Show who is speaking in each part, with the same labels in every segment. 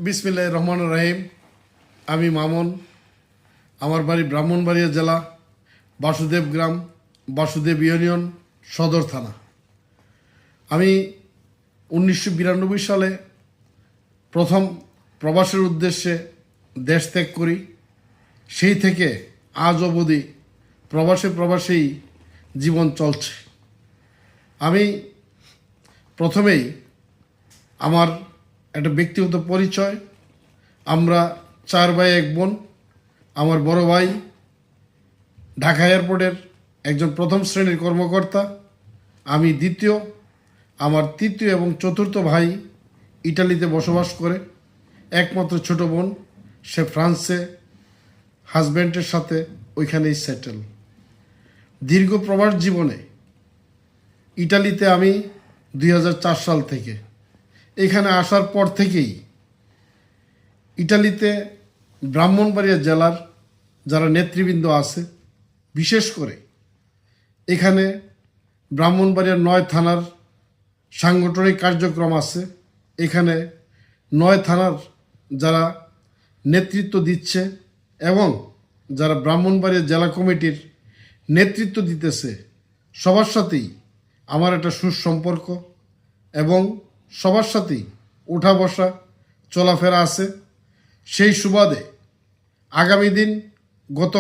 Speaker 1: বিসমিল্লাহির রহমানির রহিম। আমি মামুন। আমার বাড়ি ব্রাহ্মণবাড়িয়া জেলা, বাসুদেব গ্রাম, বাসুদেব ইউনিয়ন, সদর থানা। আমি 1992 সালে প্রথম প্রবাসের উদ্দেশ্যে দেশ ত্যাগ করি। সেই থেকে আজ অবধি প্রবাসেই জীবন চলছে। আমি প্রথমেই আমার একটা ব্যক্তিগত পরিচয়। আমরা 4 ভাই 1 বোন। আমার বড় ভাই ঢাকা এয়ারপোর্টের একজন প্রথম শ্রেণীর কর্মকর্তা, আমি দ্বিতীয়। আমার তৃতীয় এবং চতুর্থ ভাই ইটালিতে বসবাস করে। একমাত্র ছোট বোন, সে ফ্রান্সে হাজব্যান্ডের সাথে ওইখানেই সেটেল। দীর্ঘ প্রবাস জীবনে ইটালিতে আমি 2004 সাল থেকে, এখানে আসার পর থেকেই ইটালিতে ব্রাহ্মণবাড়িয়া জেলার যারা নেতৃবৃন্দ আছে, বিশেষ করে এখানে ব্রাহ্মণবাড়িয়ার 9 থানার সাংগঠনিক কার্যক্রম আছে। এখানে 9 থানার যারা নেতৃত্ব দিচ্ছে এবং যারা ব্রাহ্মণবাড়িয়া জেলা কমিটির নেতৃত্ব দিতেছে, সবার সাথেই আমার একটা সুসম্পর্ক এবং সবার সাথেই ওঠা বসা চলাফেরা আছে। সেই সুবাদে আগামী দিন, গত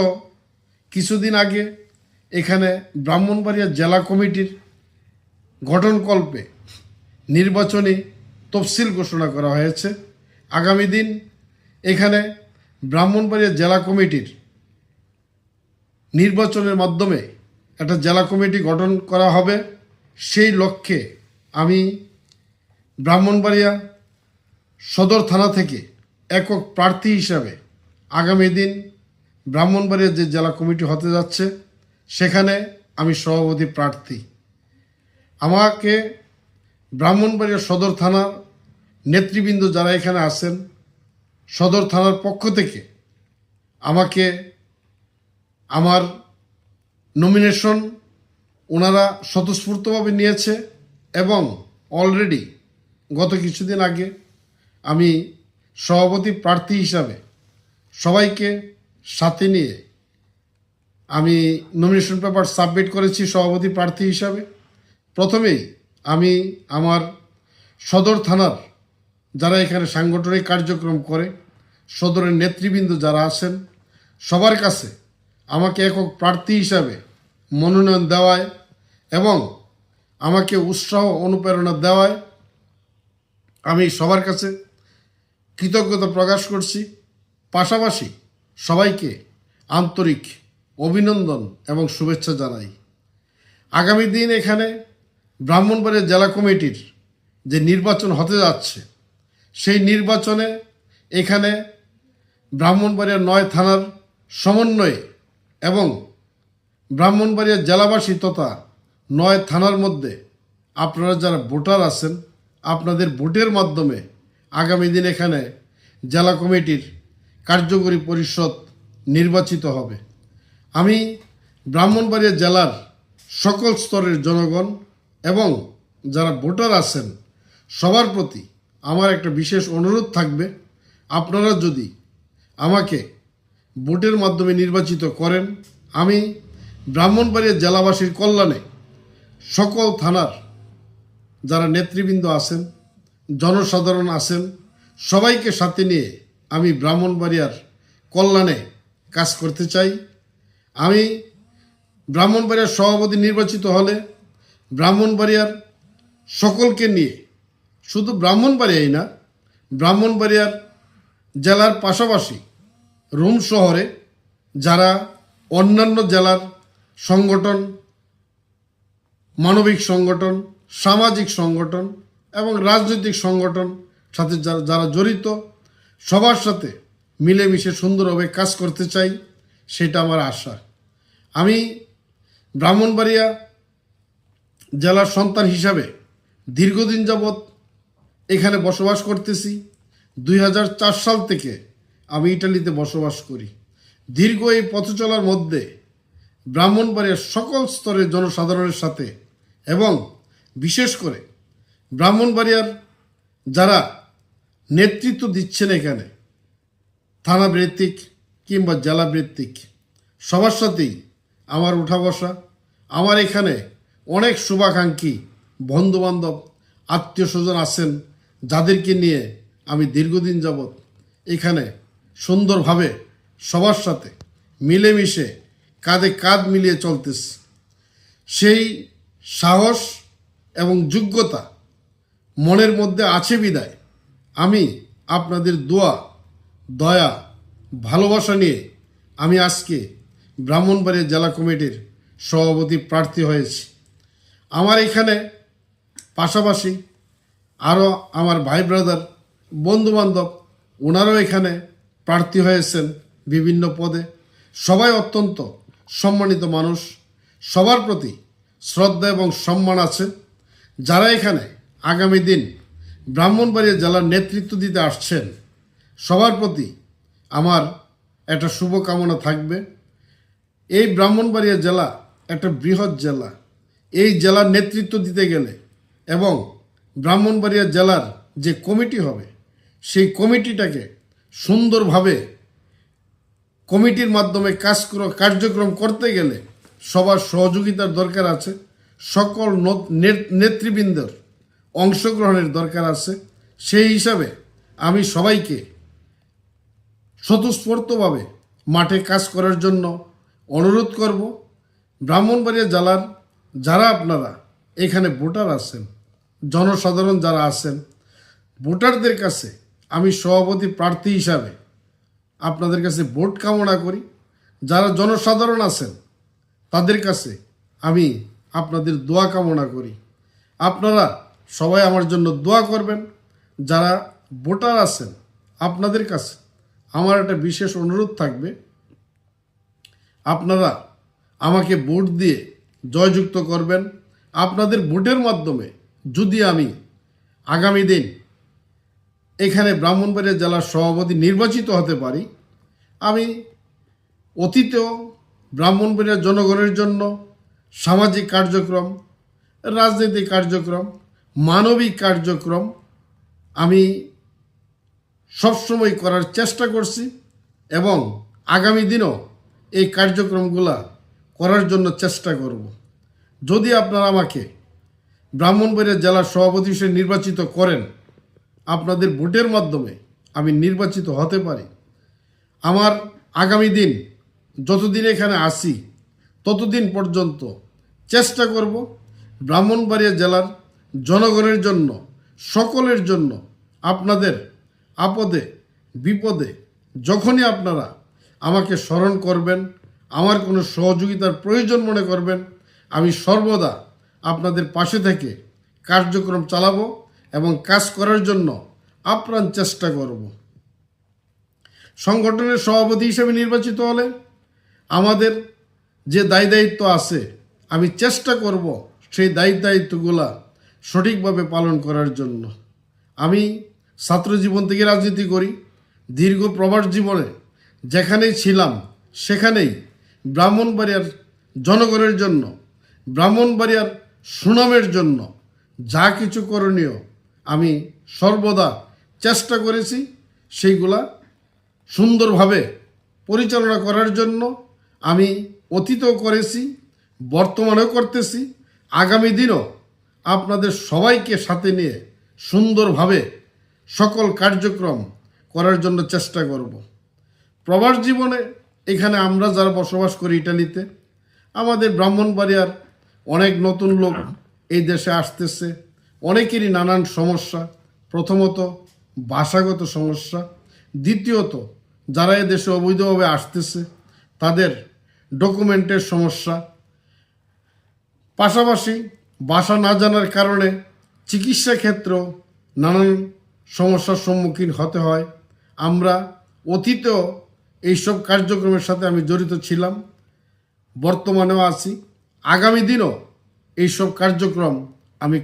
Speaker 1: কিছুদিন আগে এখানে ব্রাহ্মণবাড়িয়া জেলা কমিটির গঠনকল্পে নির্বাচনী তফসিল ঘোষণা করা হয়েছে। আগামী দিন এখানে ব্রাহ্মণবাড়িয়া জেলা কমিটির নির্বাচনের মাধ্যমে একটা জেলা কমিটি গঠন করা হবে। সেই লক্ষ্যে আমি ব্রাহ্মণবাড়িয়া সদর থানা থেকে একক প্রার্থী হিসাবে আগামী দিন ব্রাহ্মণবাড়িয়া যে জেলা কমিটি হতে যাচ্ছে, সেখানে আমি সভাপতি প্রার্থী। আমাকে ব্রাহ্মণবাড়িয়া সদর থানার নেতৃবৃন্দ যারা এখানে আছেন, সদর থানার পক্ষ থেকে আমাকে আমার নমিনেশন ওনারা স্বতঃস্ফূর্তভাবে নিয়েছে এবং অলরেডি গত কিছুদিন আগে আমি সভাপতি প্রার্থী হিসাবে সবাইকে সাথে নিয়ে আমি নমিনেশন পেপার সাবমিট করেছি সভাপতি প্রার্থী হিসাবে। প্রথমেই আমি আমার সদর থানার যারা এখানে সাংগঠনিক কার্যক্রম করে, সদরের নেতৃবৃন্দ যারা আছেন, সবার কাছে আমাকে একক প্রার্থী হিসাবে মনোনয়ন দেওয়ায় এবং আমাকে উৎসাহ অনুপ্রেরণা দেওয়ায় আমি সবার কাছে কৃতজ্ঞতা প্রকাশ করছি। পাশাপাশি সবাইকে আন্তরিক অভিনন্দন এবং শুভেচ্ছা জানাই। আগামী দিন এখানে ব্রাহ্মণবাড়িয়া জেলা কমিটির যে নির্বাচন হতে যাচ্ছে, সেই নির্বাচনে এখানে ব্রাহ্মণবাড়িয়া 9 থানার সমন্বয়ে এবং ব্রাহ্মণবাড়িয়া জেলাবাসী তথা 9 থানার মধ্যে আপনারা যারা ভোটার আছেন, আপনাদের ভোটের মাধ্যমে আগামী দিন এখানে জেলা কমিটির কার্যকরী পরিষদ নির্বাচিত হবে। আমি ব্রাহ্মণবাড়িয়া জেলার সকল স্তরের জনগণ এবং যারা ভোটার আছেন, সবার প্রতি আমার একটা বিশেষ অনুরোধ থাকবে, আপনারা যদি আমাকে ভোটের মাধ্যমে নির্বাচিত করেন, আমি ব্রাহ্মণবাড়িয়া জেলাবাসীর কল্যাণে সকল থানার যারা নেতৃবৃন্দ আছেন, জনসাধারণ আছেন, সবাইকে সাথে নিয়ে আমি ব্রাহ্মণবাড়িয়ার কল্যাণে কাজ করতে চাই। আমি ব্রাহ্মণবাড়িয়ার সভাপতি নির্বাচিত হলে ব্রাহ্মণবাড়িয়ার সকলকে নিয়ে, শুধু ব্রাহ্মণবাড়িয়াই না, ব্রাহ্মণবাড়িয়ার জেলার পাশাপাশি রুম শহরে যারা অন্যান্য জেলার সংগঠন, মানবিক সংগঠন, সামাজিক সংগঠন এবং রাজনৈতিক সংগঠন সাথে যারা জড়িত, সবার সাথে মিলেমিশে সুন্দরভাবে কাজ করতে চাই, সেটা আমার আশা। আমি ব্রাহ্মণবাড়িয়া জেলার সন্তান হিসাবে দীর্ঘদিন যাবৎ এখানে বসবাস করতেছি। 2004 সাল থেকে আমি ইটালিতে বসবাস করি। দীর্ঘ এই পথ চলার মধ্যে ব্রাহ্মণবাড়িয়ার সকল স্তরের জনসাধারণের সাথে এবং বিশেষ করে ব্রাহ্মণবাড়িয়ার যারা নেতৃত্ব দিচ্ছেন এখানে থানা ভিত্তিক কিংবা জেলা ভিত্তিক সবার সাথেই আমার উঠা বসা। আমার এখানে অনেক শুভাকাঙ্ক্ষী বন্ধুবান্ধব আত্মীয় স্বজন আছেন, যাদেরকে নিয়ে আমি দীর্ঘদিন যাবৎ এখানে সুন্দরভাবে সবার সাথে মিলেমিশে কাঁধে কাঁধ মিলিয়ে চলতেছি। সেই সাহস এবং যোগ্যতা মনের মধ্যে আছে বিদায় আমি আপনাদের দোয়া, দয়া, ভালোবাসা নিয়ে আমি আজকে ব্রাহ্মণবাড়িয়া জেলা কমিটির সভাপতি প্রার্থী হয়েছি। আমার এখানে পাশাপাশি আরও আমার ভাই ব্রাদার বন্ধুবান্ধব ওনারাও এখানে প্রার্থী হয়েছেন বিভিন্ন পদে। সবাই অত্যন্ত সম্মানিত মানুষ, সবার প্রতি শ্রদ্ধা এবং সম্মান আছে। যারা এখানে আগামী দিন ব্রাহ্মণবাড়িয়া জেলার নেতৃত্ব দিতে আসছেন, সবার প্রতি আমার একটা শুভকামনা থাকবে। এই ব্রাহ্মণবাড়িয়া জেলা একটা বৃহৎ জেলা। এই জেলার নেতৃত্ব দিতে গেলে এবং ব্রাহ্মণবাড়িয়া জেলার যে কমিটি হবে, সেই কমিটিটাকে সুন্দরভাবে কমিটির মাধ্যমে কার্যক্রম করতে গেলে সবার সহযোগিতার দরকার আছে, সকল নেতৃবৃন্দের অংশগ্রহণের দরকার আছে। সেই হিসাবে আমি সবাইকে স্বতঃস্ফূর্তভাবে মাঠে কাজ করার জন্য অনুরোধ করব। ব্রাহ্মণবাড়িয়া জেলার যারা আপনারা এখানে ভোটার আছেন, জনসাধারণ যারা আছেন, ভোটারদের কাছে আমি সভাপতি প্রার্থী হিসাবে আপনাদের কাছে ভোট কামনা করি। যারা জনসাধারণ আছেন তাদের কাছে আমি আপনাদের দোয়া কামনা করি। আপনারা সবাই আমার জন্য দোয়া করবেন। যারা ভোটার আছেন আপনাদের কাছে আমার একটা বিশেষ অনুরোধ থাকবে, আপনারা আমাকে ভোট দিয়ে জয়যুক্ত করবেন। আপনাদের ভোটের মাধ্যমে যদি আমি আগামী দিন এখানে ব্রাহ্মণবাড়িয়া জেলার সভাপতি নির্বাচিত হতে পারি, আমি অতীতেও ব্রাহ্মণবাড়িয়া জনগণের জন্য সামাজিক কার্যক্রম, রাজনৈতিক কার্যক্রম, মানবিক কার্যক্রম আমি সবসময় করার চেষ্টা করছি এবং আগামী দিনও এই কার্যক্রমগুলা করার জন্য চেষ্টা করব। যদি আপনারা আমাকে ব্রাহ্মণবাড়িয়া জেলার সভাপতি হিসেবে নির্বাচিত করেন, আপনাদের ভোটের মাধ্যমে আমি নির্বাচিত হতে পারি, আমার আগামী দিন যতদিন এখানে আসি ততদিন পর্যন্ত চেষ্টা করব ব্রাহ্মণবাড়িয়া জেলার জনগণের জন্য, সকলের জন্য, আপনাদের আপদে বিপদে যখনই আপনারা আমাকে স্মরণ করবেন, আমার কোনো সহযোগিতার প্রয়োজন মনে করবেন, আমি সর্বদা আপনাদের পাশে থেকে কার্যক্রম চালাবো এবং কাজ করার জন্য আপ্রাণ চেষ্টা করব। সংগঠনের সভাপতি হিসেবে নির্বাচিত হলে আমাদের যে দায়িত্ব আছে আমি চেষ্টা করব সেই দায়িত্বগুলা সঠিকভাবে পালন করার জন্য। আমি ছাত্র জীবন থেকে রাজনীতি করি। দীর্ঘ প্রবাস জীবনে যেখানেই ছিলাম সেখানেই ব্রাহ্মণবাড়িয়ার জনগণের জন্য, ব্রাহ্মণবাড়িয়ার সুনামের জন্য যা কিছু করণীয় আমি সর্বদা চেষ্টা করেছি, সেইগুলা সুন্দরভাবে পরিচালনা করার জন্য আমি অতীতেও করেছি, বর্তমানেও করতেছি, আগামী দিনও আপনাদের সবাইকে সাথে নিয়ে সুন্দরভাবে সকল কার্যক্রম করার জন্য চেষ্টা করব। প্রবাস জীবনে এখানে আমরা যারা বসবাস করি ইটালিতে, আমাদের ব্রাহ্মণবাড়িয়ার অনেক নতুন লোক এই দেশে আসতেছে। অনেকেরই নানান সমস্যা, প্রথমত ভাষাগত সমস্যা, দ্বিতীয়ত যারা এ দেশে অবৈধভাবে আসতেছে তাদের ডকুমেন্টের সমস্যা, পাশাপাশি ভাষা না জানার কারণে চিকিৎসা ক্ষেত্রেও নানান সমস্যার সম্মুখীন হতে হয়। আমরা অতীতেও এইসব কার্যক্রমের সাথে আমি জড়িত ছিলাম, বর্তমানেও আছি, আগামী দিনও এইসব কার্যক্রম আমি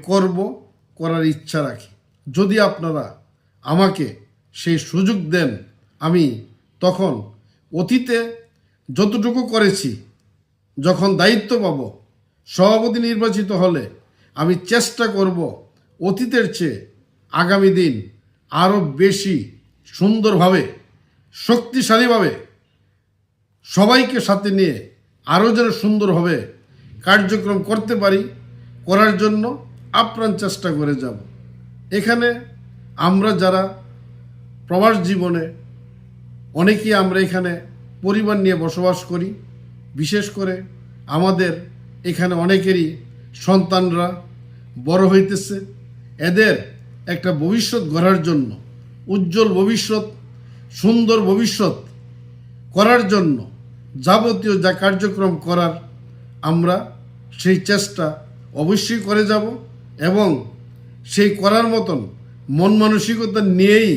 Speaker 1: করার ইচ্ছা রাখি। যদি আপনারা আমাকে সেই সুযোগ দেন, আমি তখন অতীতে যতটুকু করেছি, যখন দায়িত্ব পাব, সভাপতি নির্বাচিত হলে আমি চেষ্টা করব অতীতের চেয়ে আগামী দিন আরও বেশি সুন্দরভাবে শক্তিশালীভাবে সবাইকে সাথে নিয়ে আরও যেন সুন্দরভাবে কার্যক্রম করতে পারি, করার জন্য আপ্রাণ চেষ্টা করে যাব। এখানে আমরা যারা প্রবাস জীবনে অনেকেই আমরা এখানে পরিবার নিয়ে বসবাস করি, বিশেষ করে আমাদের এখানে অনেকেরই সন্তানরা বড় হইতেছে। এদের একটা ভবিষ্যৎ গড়ার জন্য, উজ্জ্বল ভবিষ্যৎ, সুন্দর ভবিষ্যৎ করার জন্য যাবতীয় যা কার্যক্রম করার আমরা সেই চেষ্টা অবশ্যই করে যাব এবং সেই করার মতন মন মানসিকতা নিয়েই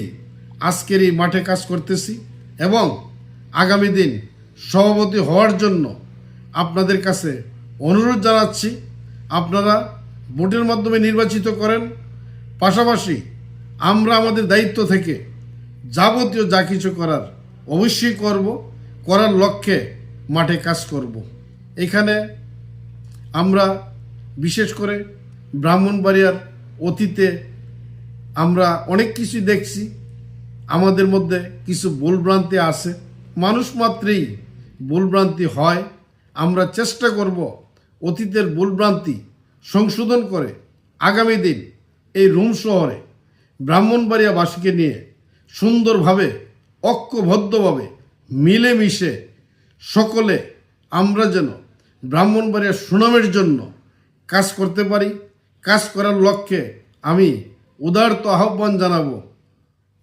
Speaker 1: আজকের এই মাঠে কাজ করতেছি এবং আগামী দিন সভাপতি হওয়ার জন্য আপনাদের কাছে অনুরোধ জানাচ্ছি, আপনারা ভোটের মাধ্যমে নির্বাচিত করেন। পাশাপাশি আমরা আমাদের দায়িত্ব থেকে যাবতীয় যা কিছু করার অবশ্যই করব, করার লক্ষ্যে মাঠে কাজ করব। এখানে আমরা বিশেষ করে ব্রাহ্মণবাড়িয়ার অতীতে আমরা অনেক কিছু দেখছি, আমাদের মধ্যে কিছু ভুলভ্রান্তি আছে, মানুষ মাত্রেই ভুলভ্রান্তি হয়। আমরা চেষ্টা করব অতীতের ভুলভ্রান্তি সংশোধন করে আগামী দিন এই রুম শহরে ব্রাহ্মণবাড়িয়াবাসীকে নিয়ে সুন্দরভাবে ঐক্যবদ্ধভাবে মিলেমিশে সকলে আমরা যেন ব্রাহ্মণবাড়িয়ার সুনামের জন্য কাজ করতে পারি। কাজ করার লক্ষ্যে আমি উদারত আহ্বান জানাবো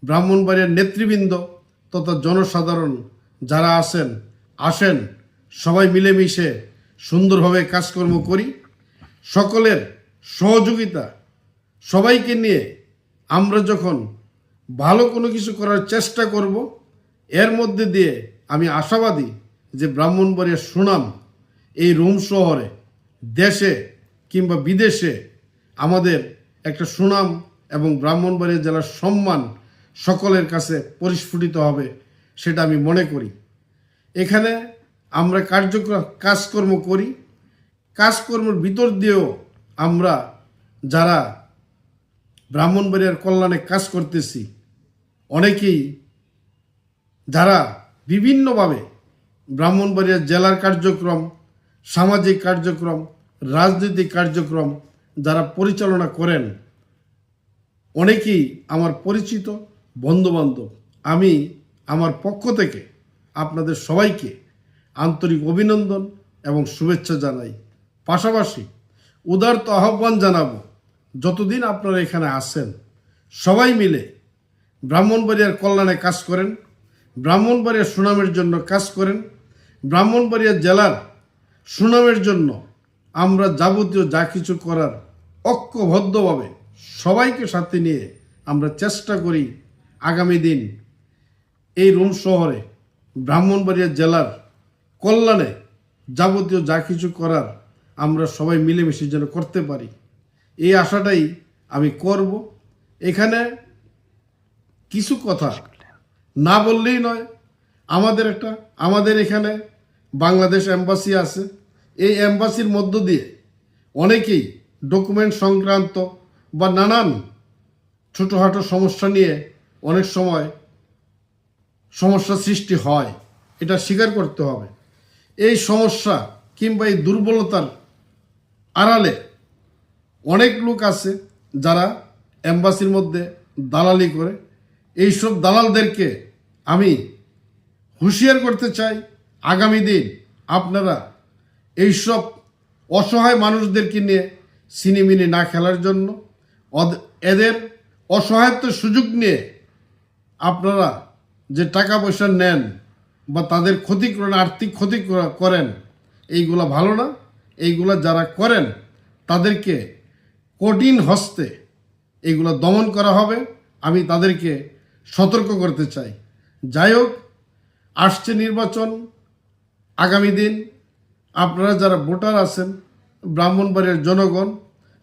Speaker 1: ব্রাহ্মণবাড়িয়ার নেতৃবৃন্দ তথা জনসাধারণ যারা আসেন সবাই মিলেমিশে সুন্দরভাবে কাজকর্ম করি। সকলের সহযোগিতা সবাইকে নিয়ে আমরা যখন ভালো কোনো কিছু করার চেষ্টা করব, এর মধ্যে দিয়ে আমি আশাবাদী যে ব্রাহ্মণবাড়িয়ার সুনাম এই রুম শহরে, দেশে কিংবা বিদেশে আমাদের একটা সুনাম এবং ব্রাহ্মণবাড়িয়া জেলার সম্মান সকলের কাছে পরিস্ফুটিত হবে, সেটা আমি মনে করি। এখানে আমরা কাজকর্ম করি, কাজকর্মের ভিতর দিয়েও আমরা যারা ব্রাহ্মণবাড়িয়ার কল্যাণে কাজ করতেছি অনেকেই যারা বিভিন্নভাবে ব্রাহ্মণবাড়িয়া জেলার কার্যক্রম, সামাজিক কার্যক্রম, রাজনৈতিক কার্যক্রম যারা পরিচালনা করেন অনেকেই আমার পরিচিত বন্ধুবান্ধব। আমি আমার পক্ষ থেকে আপনাদের সবাইকে আন্তরিক অভিনন্দন এবং শুভেচ্ছা জানাই। পাশাপাশি উদারত আহ্বান জানাবো, যতদিন আপনারা এখানে আসেন সবাই মিলে ব্রাহ্মণবাড়িয়ার কল্যাণে কাজ করেন, ব্রাহ্মণবাড়িয়ার সুনামের জন্য কাজ করেন, ব্রাহ্মণবাড়িয়া জেলার সুনামের জন্য আমরা যাবতীয় যা কিছু করার ঐক্যবদ্ধভাবে সবাইকে সাথে নিয়ে আমরা চেষ্টা করি আগামী দিন এই রুম শহরে ব্রাহ্মণবাড়িয়া জেলার কল্যাণে যাবতীয় যা কিছু করার আমরা সবাই মিলেমিশে যেন করতে পারি, এই আশাটাই আমি করব। এখানে কিছু কথা না বললেই নয়। আমাদের এখানে বাংলাদেশ এম্বাসি আছে। এই এম্বাসির মধ্য দিয়ে অনেকেই ডকুমেন্ট সংক্রান্ত বা নানান ছোটোখাটো সমস্যা নিয়ে অনেক সময় সমস্যা সৃষ্টি হয়, এটা স্বীকার করতে হবে। এই সমস্যা কিংবা এই দুর্বলতার আড়ালে অনেক লোক আছে যারা এম্বাসির মধ্যে দালালি করে। এইসব দালালদেরকে আমি হুঁশিয়ার করতে চাই, আগামী দিন আপনারা এইসব অসহায় মানুষদেরকে নিয়ে সিনেমিনি না খেলার জন্য, এদের অসহায়ত্বের সুযোগ নিয়ে আপনারা যে টাকা পয়সা নেন বা তাদের ক্ষতি করেন, আর্থিক ক্ষতি করেন, এইগুলা ভালো না। এইগুলা যারা করেন তাদেরকে কঠিন হস্তে এইগুলো দমন করা হবে, আমি তাদেরকে সতর্ক করতে চাই। যাই হোক, আসছে নির্বাচন, আগামী দিন আপনারা যারা ভোটার আছেন, ব্রাহ্মণবাড়িয়ার জনগণ,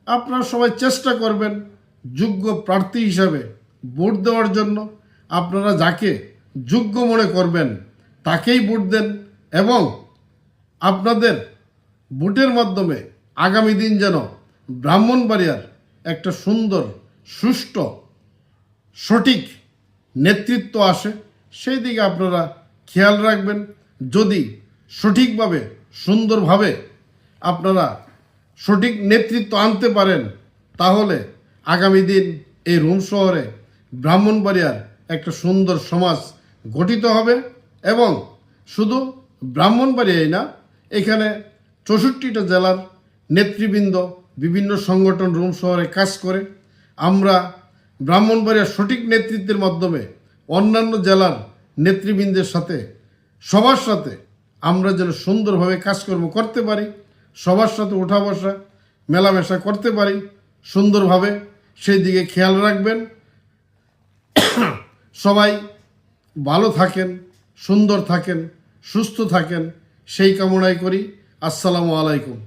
Speaker 1: আপনারা সবাই চেষ্টা করবেন যোগ্য প্রার্থী হিসাবে ভোট দেওয়ার জন্য। আপনারা যাকে যোগ্য মনে করবেন তাকেই ভোট দেন এবং আপনাদের ভোটের মাধ্যমে আগামী দিন যেন ব্রাহ্মণবাড়িয়ার একটা সুন্দর সুষ্ঠু সঠিক নেতৃত্ব আসে, সেই দিকে আপনারা খেয়াল রাখবেন। যদি সঠিকভাবে সুন্দরভাবে আপনারা সঠিক নেতৃত্ব আনতে পারেন, তাহলে আগামী দিন এই রুম শহরে ব্রাহ্মণবাড়িয়ার একটা সুন্দর সমাজ গঠিত হবে। এবং শুধু ব্রাহ্মণবাড়িয়াই না, এখানে 64টা জেলার নেতৃবৃন্দ বিভিন্ন সংগঠন রুম শহরে কাজ করে। আমরা ব্রাহ্মণবাড়িয়ার সঠিক নেতৃত্বের মাধ্যমে অন্যান্য জেলার নেতৃবৃন্দের সাথে সবার সাথে আমরা যেন সুন্দরভাবে কাজকর্ম করতে পারি, সবার সাথে ওঠা বসা মেলামেশা করতে পারি সুন্দরভাবে, সেই দিকে খেয়াল রাখবেন। সবাই ভালো থাকেন, সুন্দর থাকেন, সুস্থ থাকেন, সেই কামনাই করি। আসসালামু আলাইকুম।